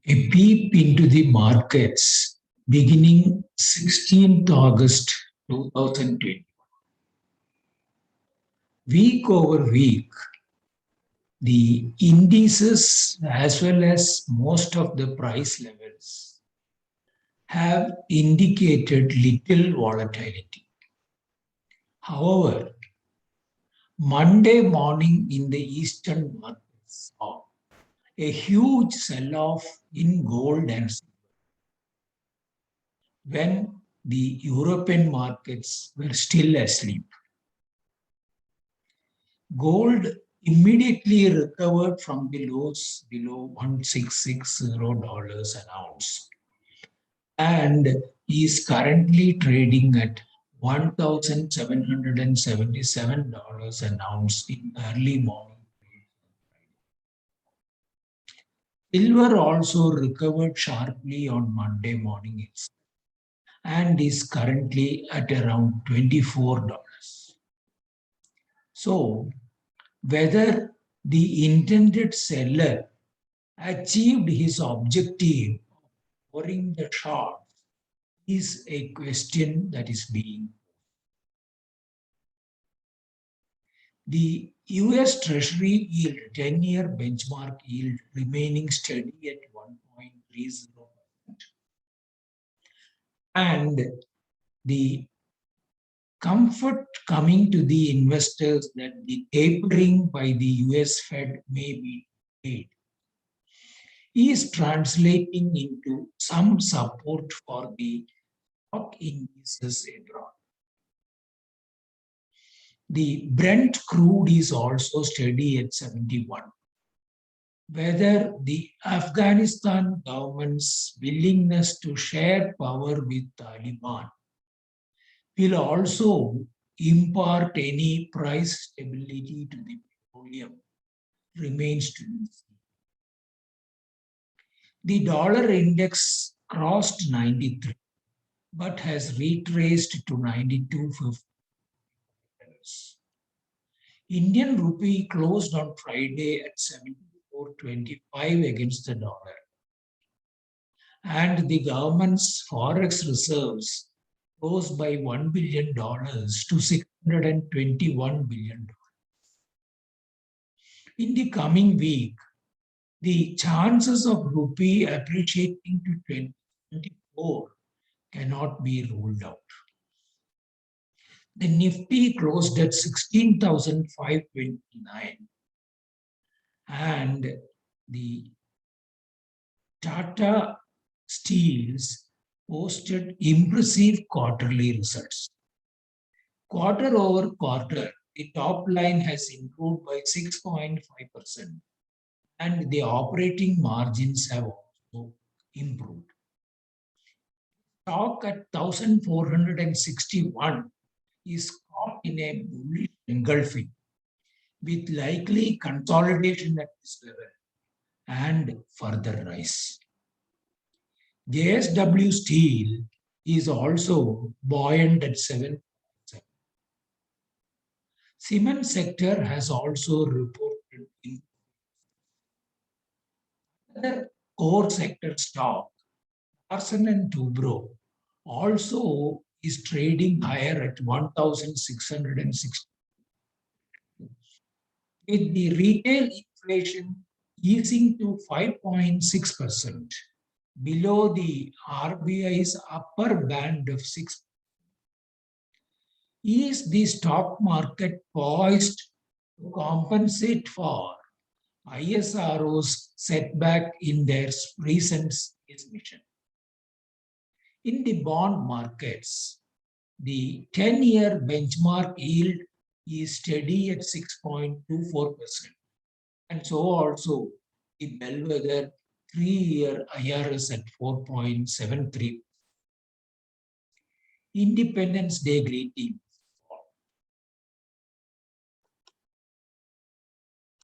A peep into the markets beginning 16th August 2020. Week over week, the indices as well as most of the price levels have indicated little volatility. However, Monday morning in the eastern markets saw a huge sell-off in gold and silver when the European markets were still asleep. Gold immediately recovered from the lows below $1,660 an ounce and is currently trading at $1,777 an ounce in early morning. Silver also recovered sharply on Monday morning and is currently at around $24. So, whether the intended seller achieved his objective covering the short is a question that is being. The US Treasury yield, 10-year benchmark yield remaining steady at 1.30%. And the comfort coming to the investors that the tapering by the US Fed may be delayed is translating into some support for the stock indices abroad. The Brent crude is also steady at 71. Whether the Afghanistan government's willingness to share power with Taliban will also impart any price stability to the petroleum remains to be seen. The dollar index crossed 93 but has retraced to 92.50. Indian rupee closed on Friday at 74.25 against the dollar. And the government's forex reserves rose by $1 billion to $621 billion. In the coming week, the chances of rupee appreciating to 2024 cannot be ruled out. The Nifty closed at 16,529 and the Tata Steels posted impressive quarterly results. Quarter over quarter, the top line has improved by 6.5% and the operating margins have also improved. Stock at 1,461 is caught in a bullish engulfing with likely consolidation at this level and further rise. JSW Steel is also buoyant at 7%. Cement sector has also reported another core sector stock, Larsen and Toubro, also is trading higher at 1,660. With the retail inflation easing to 5.6%, below the RBI's upper band of 6%, is the stock market poised to compensate for ISRO's setback in their recent emission? In the bond markets, the 10-year benchmark yield is steady at 6.24%. And so also the bellwether 3-year IRS at 4.73. Independence Day greetings